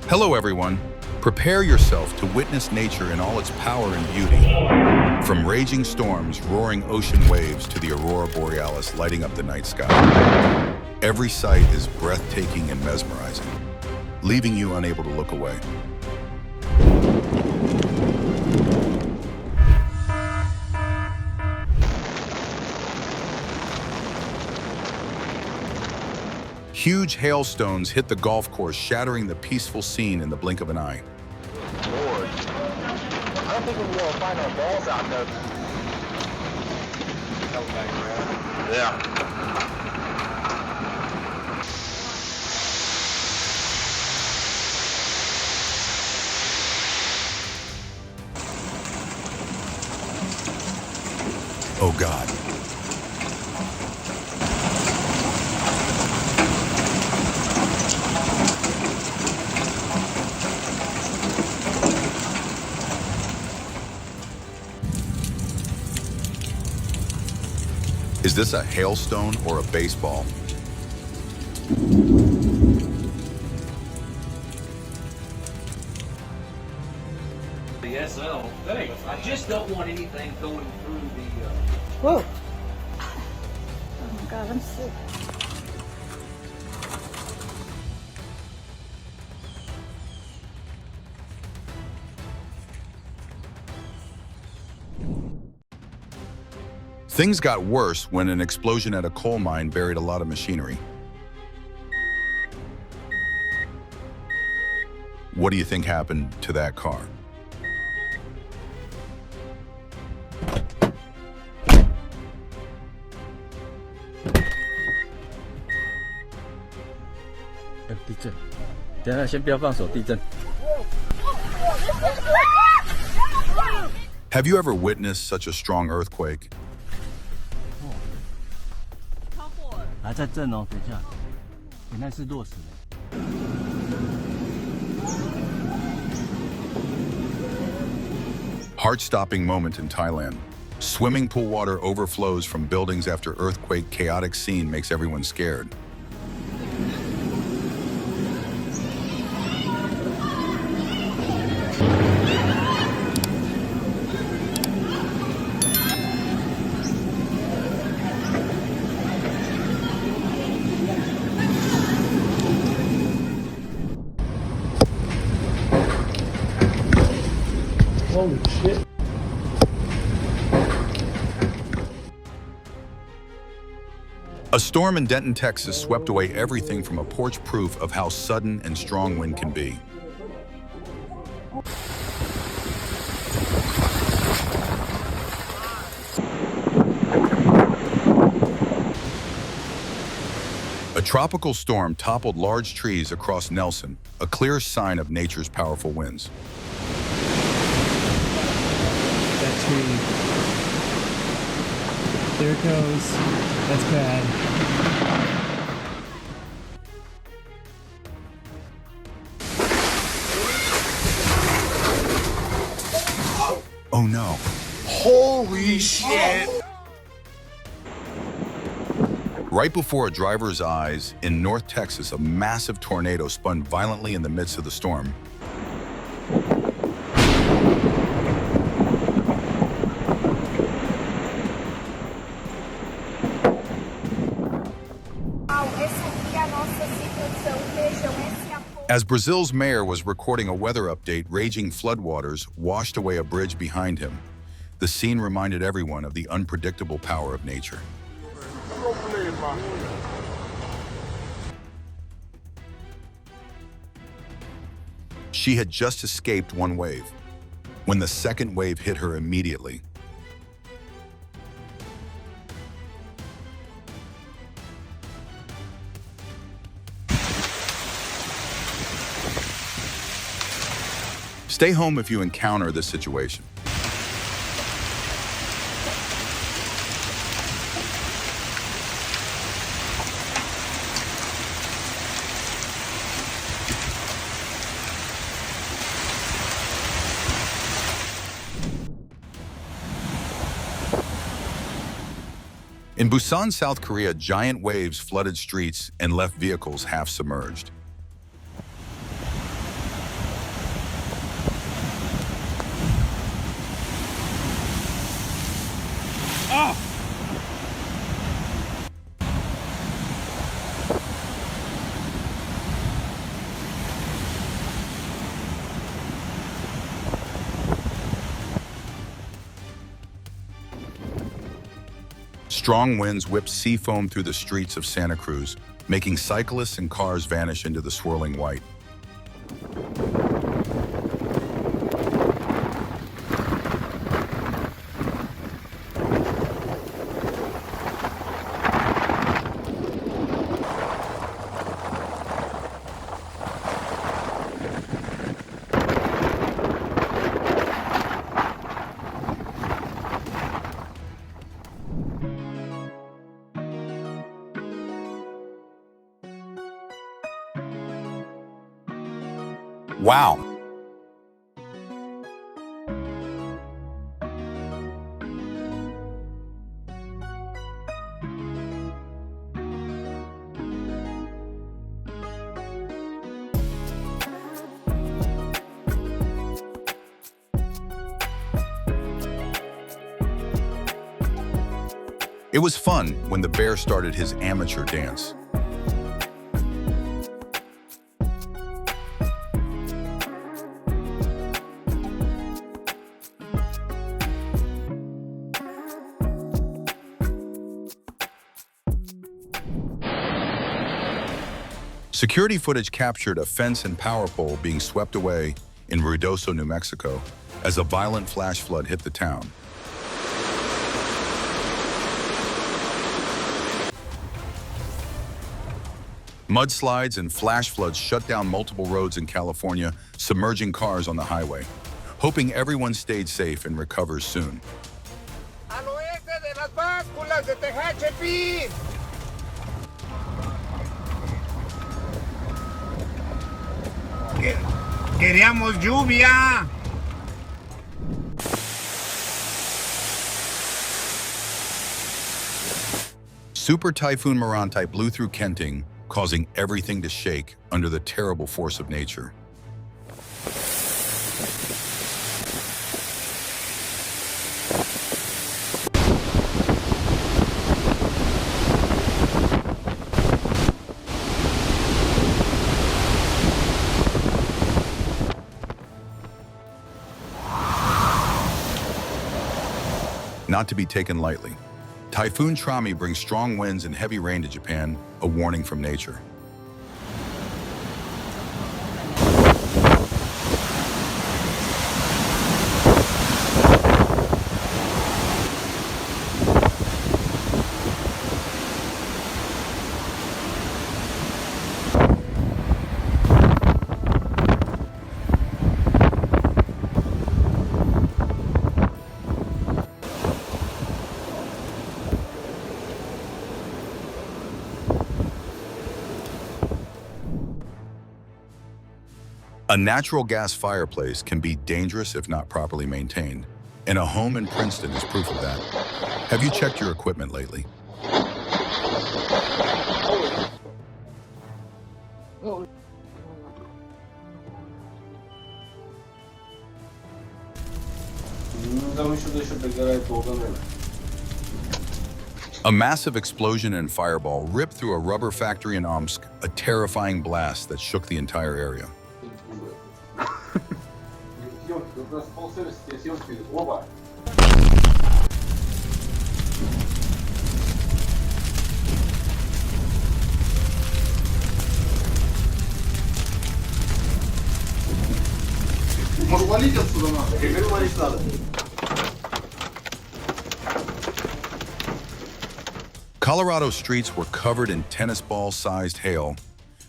Hello, everyone. Prepare yourself to witness nature in all its power and beauty. From raging storms, roaring ocean waves, to the aurora borealis lighting up the night sky. Every sight is breathtaking and mesmerizing, leaving you unable to look away. Huge hailstones hit the golf course, shattering the peaceful scene in the blink of an eye. Lord. I don't think we'll be able to find our balls out there. Yeah. Oh God. Is this a hailstone or a baseball? Yes, so thanks. I just don't want anything going through the. Whoa. Oh my God, I'm sick. Things got worse when an explosion at a coal mine buried a lot of machinery. What do you think happened to that car? Have you ever witnessed such a strong earthquake? 还在震哦，等一下，原来是落石嘞。Heart-stopping moment in Thailand. Swimming pool water overflows from buildings after earthquake. Chaotic scene makes everyone scared. Holy shit. A storm in Denton, Texas swept away everything from a porch, proof of how sudden and strong wind can be. A tropical storm toppled large trees across Nelson, a clear sign of nature's powerful winds. That tree. There it goes. That's bad. Oh no. Holy shit! Right before a driver's eyes in North Texas, a massive tornado spun violently in the midst of the storm. As Brazil's mayor was recording a weather update, raging floodwaters washed away a bridge behind him. The scene reminded everyone of the unpredictable power of nature. She had just escaped one wave, when the second wave hit her immediately. Stay home if you encounter this situation. In Busan, South Korea, giant waves flooded streets and left vehicles half submerged. Strong winds whipped sea foam through the streets of Santa Cruz, making cyclists and cars vanish into the swirling white. Wow! It was fun when the bear started his amateur dance. Security footage captured a fence and power pole being swept away in Ruidoso, New Mexico, as a violent flash flood hit the town. Mudslides and flash floods shut down multiple roads in California, submerging cars on the highway. Hoping everyone stayed safe and recovers soon. Al oeste de las básculas de Tehachapi. Queríamos lluvia. Super Typhoon Marante blew through Kenting, causing everything to shake under the terrible force of nature. Not to be taken lightly. Typhoon Trami brings strong winds and heavy rain to Japan, a warning from nature. A natural gas fireplace can be dangerous if not properly maintained, and a home in Princeton is proof of that. Have you checked your equipment lately? A massive explosion and fireball ripped through a rubber factory in Omsk, a terrifying blast that shook the entire area. Colorado streets were covered in tennis ball-sized hail,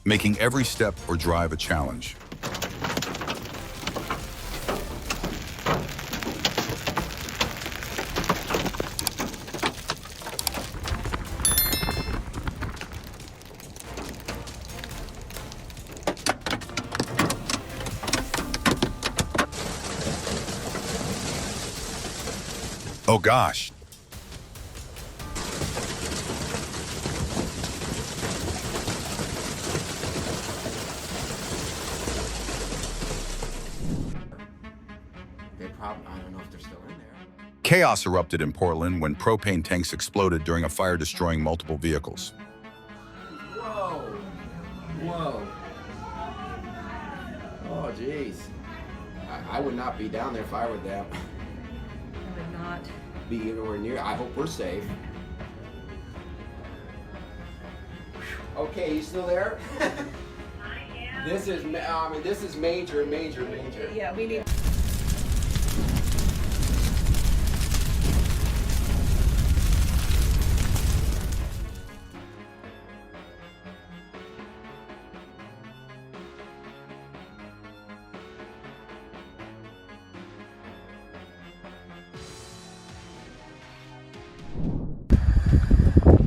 making every step or drive a challenge. Oh gosh. I don't know if they're still in there. Chaos erupted in Portland when propane tanks exploded during a fire destroying multiple vehicles. Whoa. Whoa. Oh, jeez. I would not be down there if I were them. I would not. Be anywhere near. I hope we're safe. Okay, you still there? This is, this is major. Yeah, we need.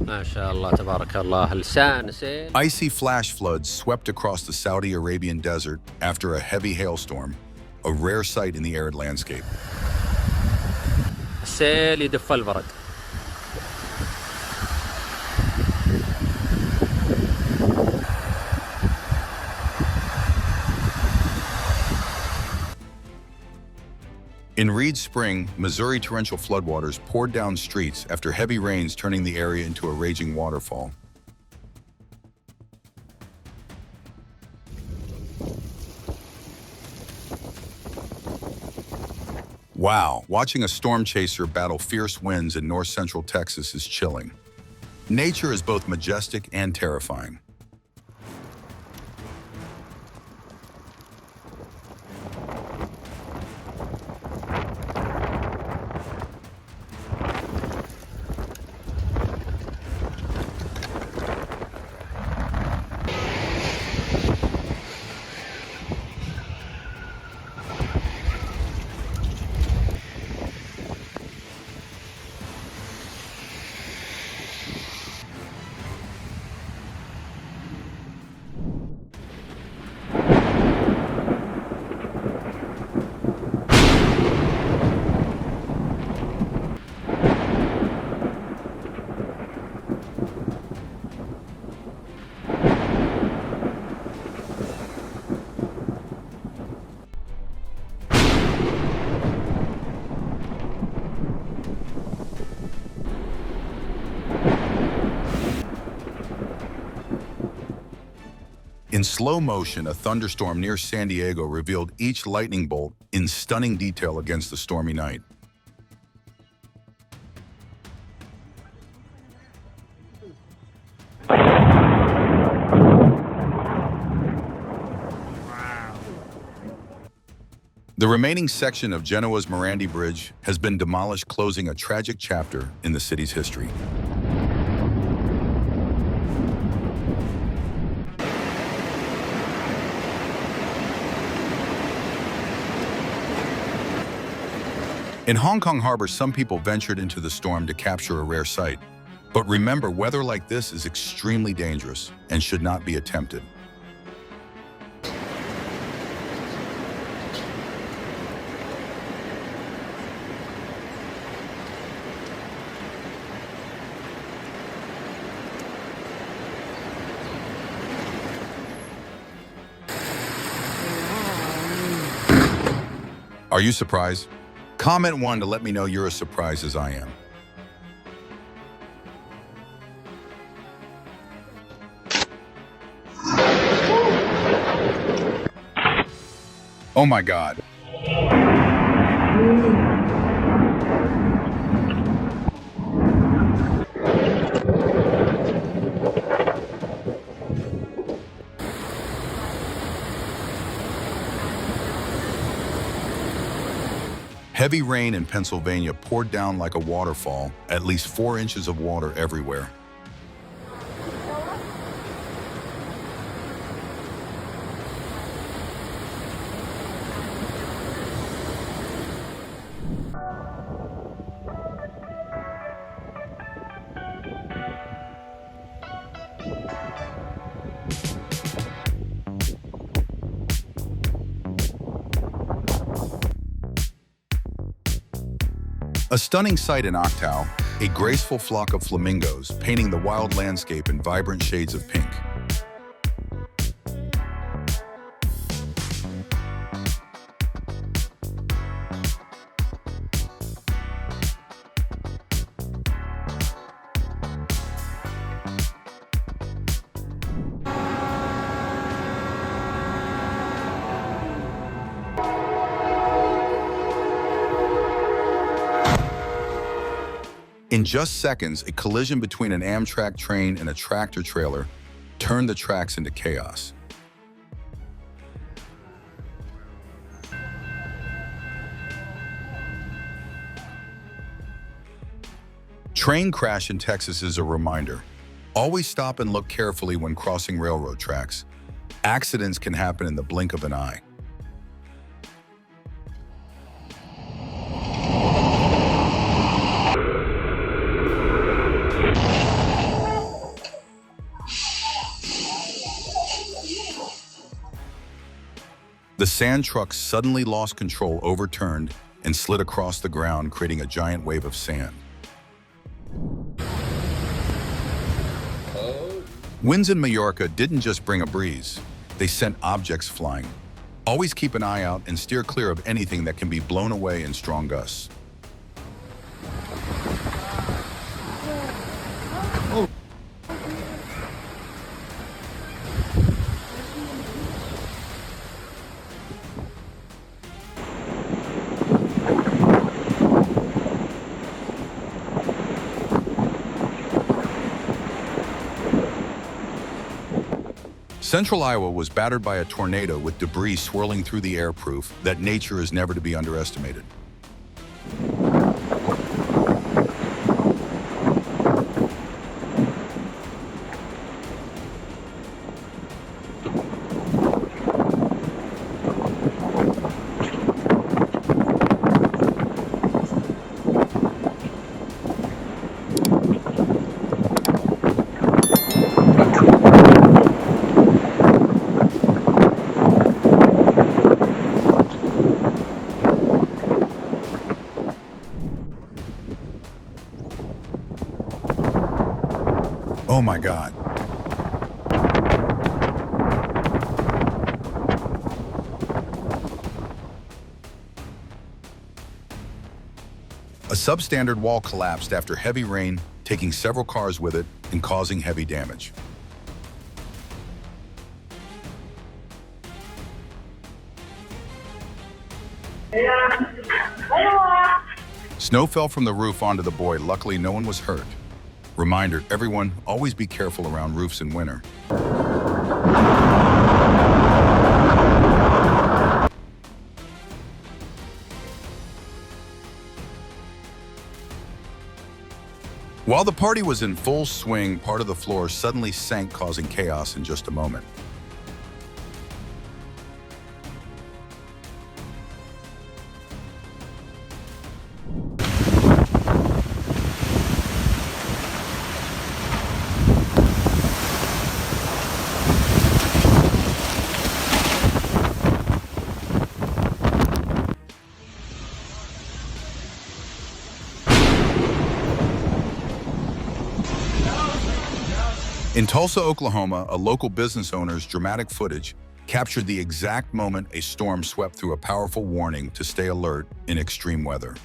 ما شاء الله تبارك الله لسان سيل. Icy flash floods swept across the Saudi Arabian desert after a heavy hailstorm, a rare sight in the arid landscape. السيل يدف البرد. In Reed Spring, Missouri, torrential floodwaters poured down streets after heavy rains turning the area into a raging waterfall. Wow, watching a storm chaser battle fierce winds in north-central Texas is chilling. Nature is both majestic and terrifying. In slow motion, a thunderstorm near San Diego revealed each lightning bolt in stunning detail against the stormy night. The remaining section of Genoa's Morandi Bridge has been demolished, closing a tragic chapter in the city's history. In Hong Kong Harbor, some people ventured into the storm to capture a rare sight. But remember, weather like this is extremely dangerous and should not be attempted. Are you surprised? Comment 1 to let me know you're as surprised as I am. Oh my God. Heavy rain in Pennsylvania poured down like a waterfall, at least 4 inches of water everywhere. A stunning sight in Octow, a graceful flock of flamingos painting the wild landscape in vibrant shades of pink. In just seconds, a collision between an Amtrak train and a tractor trailer turned the tracks into chaos. Train crash in Texas is a reminder. Always stop and look carefully when crossing railroad tracks. Accidents can happen in the blink of an eye. The sand truck suddenly lost control, overturned, and slid across the ground, creating a giant wave of sand. Winds in Mallorca didn't just bring a breeze, they sent objects flying. Always keep an eye out and steer clear of anything that can be blown away in strong gusts. Central Iowa was battered by a tornado with debris swirling through the air, proof that nature is never to be underestimated. Oh my God. A substandard wall collapsed after heavy rain, taking several cars with it and causing heavy damage. Snow fell from the roof onto the boy. Luckily, no one was hurt. Reminder, everyone, always be careful around roofs in winter. While the party was in full swing, part of the floor suddenly sank, causing chaos in just a moment. In Tulsa, Oklahoma, a local business owner's dramatic footage captured the exact moment a storm swept through, a powerful warning to stay alert in extreme weather.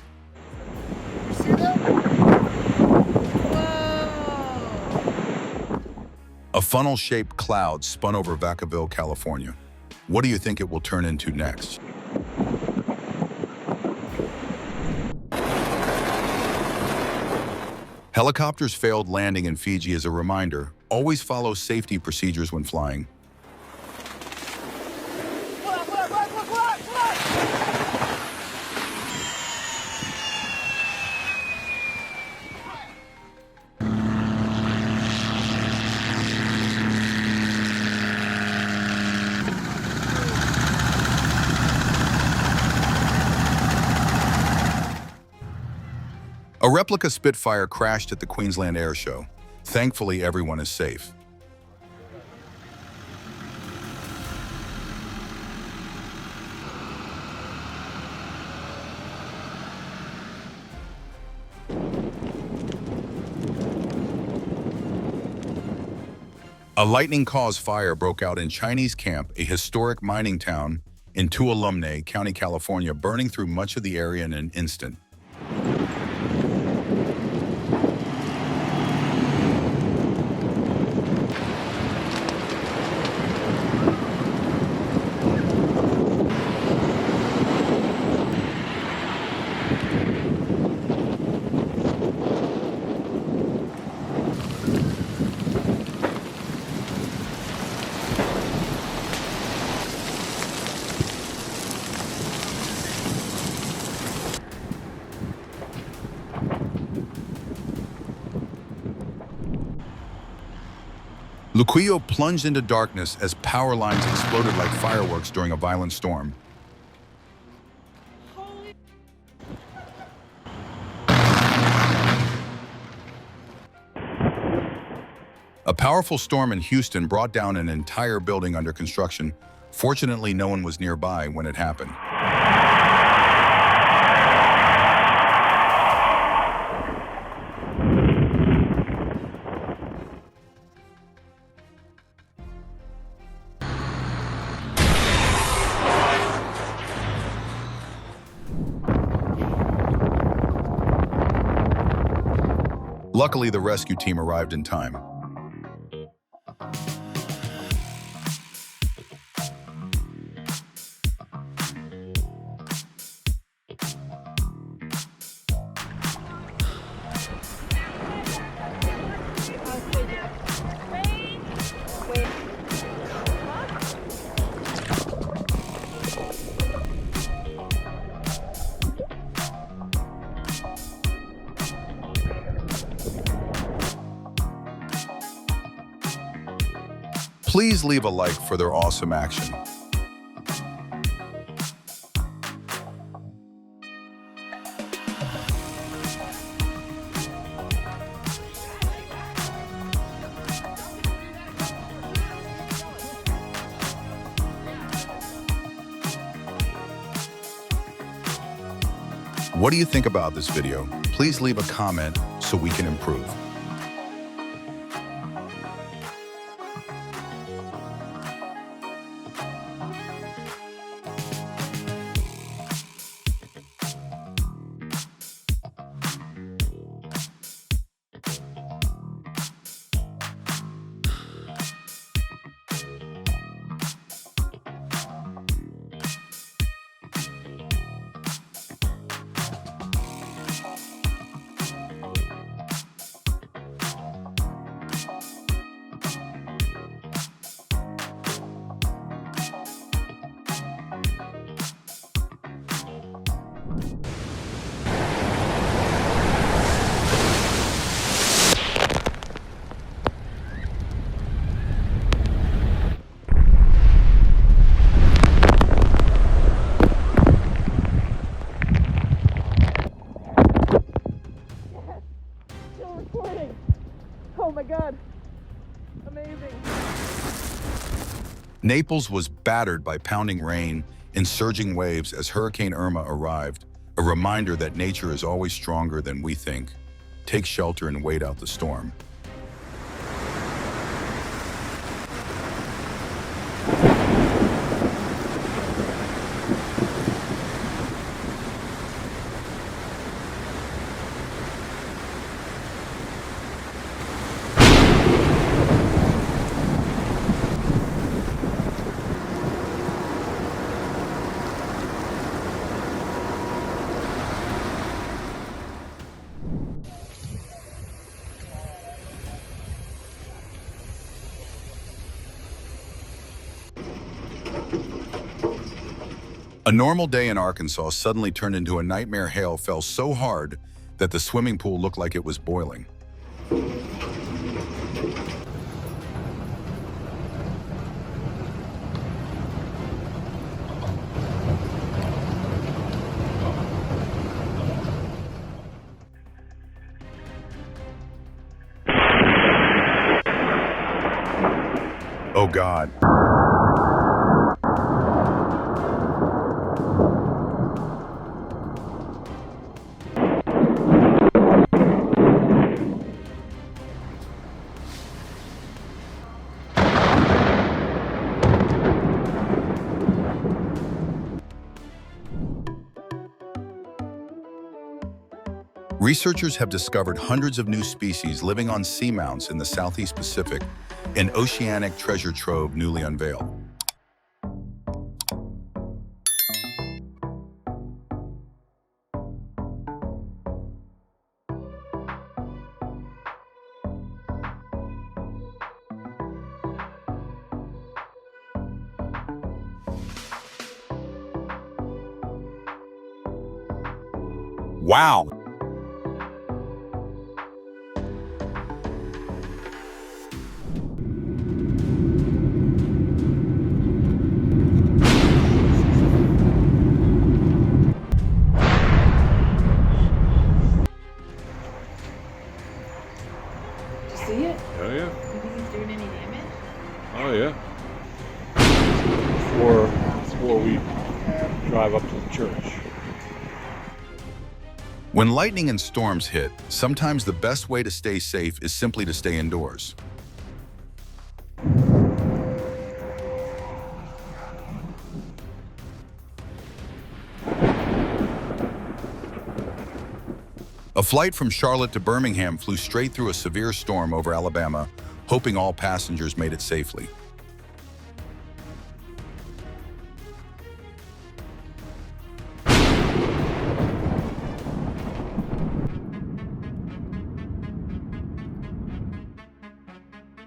A funnel-shaped cloud spun over Vacaville, California. What do you think it will turn into next? Helicopters failed landing in Fiji as a reminder. Always follow safety procedures when flying. A replica Spitfire crashed at the Queensland Air Show. Thankfully, everyone is safe. A lightning-caused fire broke out in Chinese Camp, a historic mining town in Tuolumne County, California, burning through much of the area in an instant. Luquillo plunged into darkness as power lines exploded like fireworks during a violent storm. A powerful storm in Houston brought down an entire building under construction. Fortunately, no one was nearby when it happened. Luckily, the rescue team arrived in time. Please leave a like for their awesome action. What do you think about this video? Please leave a comment so we can improve. Oh my God. Amazing. Naples was battered by pounding rain and surging waves as Hurricane Irma arrived, a reminder that nature is always stronger than we think. Take shelter and wait out the storm. A normal day in Arkansas suddenly turned into a nightmare. Hail fell so hard that the swimming pool looked like it was boiling. Oh God. Researchers have discovered hundreds of new species living on seamounts in the Southeast Pacific, an oceanic treasure trove newly unveiled. Wow! before we drive up to the church. When lightning and storms hit, sometimes the best way to stay safe is simply to stay indoors. A flight from Charlotte to Birmingham flew straight through a severe storm over Alabama, hoping all passengers made it safely.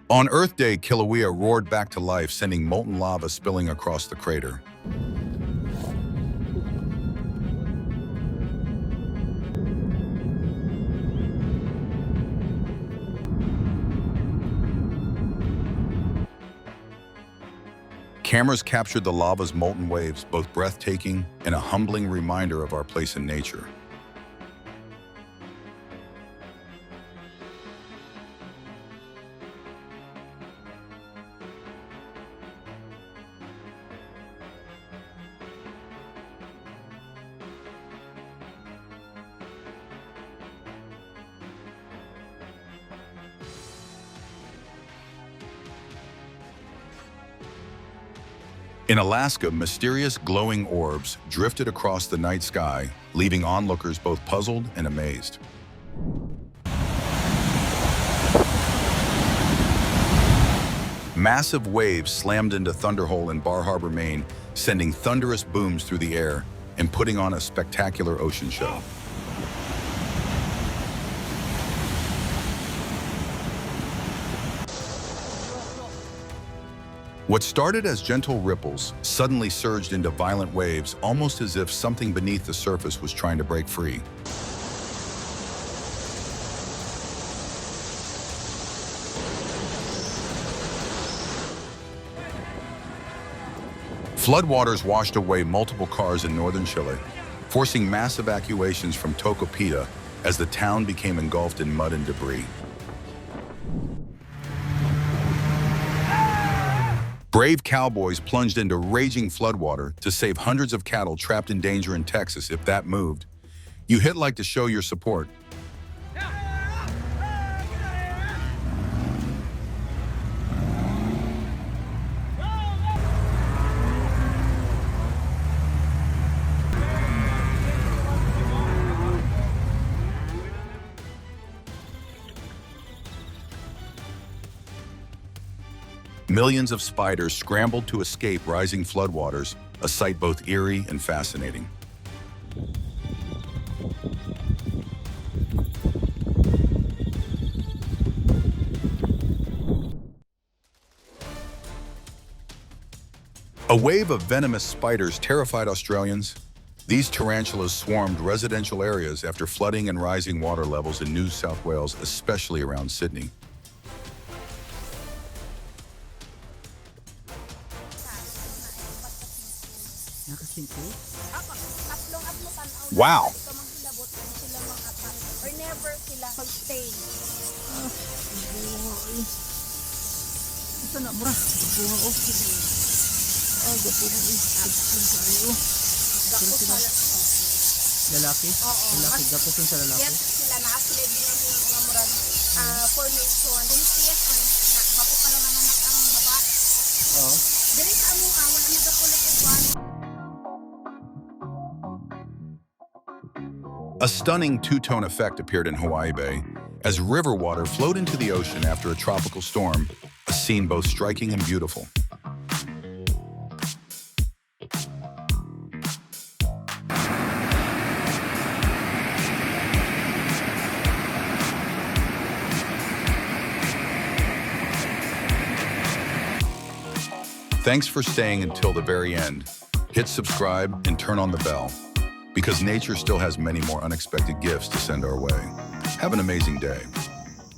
On Earth Day, Kilauea roared back to life, sending molten lava spilling across the crater. Cameras captured the lava's molten waves, both breathtaking and a humbling reminder of our place in nature. In Alaska, mysterious glowing orbs drifted across the night sky, leaving onlookers both puzzled and amazed. Massive waves slammed into Thunderhole in Bar Harbor, Maine, sending thunderous booms through the air and putting on a spectacular ocean show. What started as gentle ripples suddenly surged into violent waves, almost as if something beneath the surface was trying to break free. Floodwaters washed away multiple cars in northern Chile, forcing mass evacuations from Tocopita as the town became engulfed in mud and debris. Brave cowboys plunged into raging floodwater to save hundreds of cattle trapped in danger in Texas. If that moved, you hit like to show your support. Millions of spiders scrambled to escape rising floodwaters, a sight both eerie and fascinating. A wave of venomous spiders terrified Australians. These tarantulas swarmed residential areas after flooding and rising water levels in New South Wales, especially around Sydney. Wow. Lalaki? Lalaki, gapusan sa lalaki? Yes, sila na-apply din yung mga murag formation. Then yes, bapo ka lang ang anak ang baba. Oo. Dili sa among wala na gapulit iguan. A stunning two-tone effect appeared in Hawaii Bay as river water flowed into the ocean after a tropical storm, a scene both striking and beautiful. Thanks for staying until the very end. Hit subscribe and turn on the bell, because nature still has many more unexpected gifts to send our way. Have an amazing day.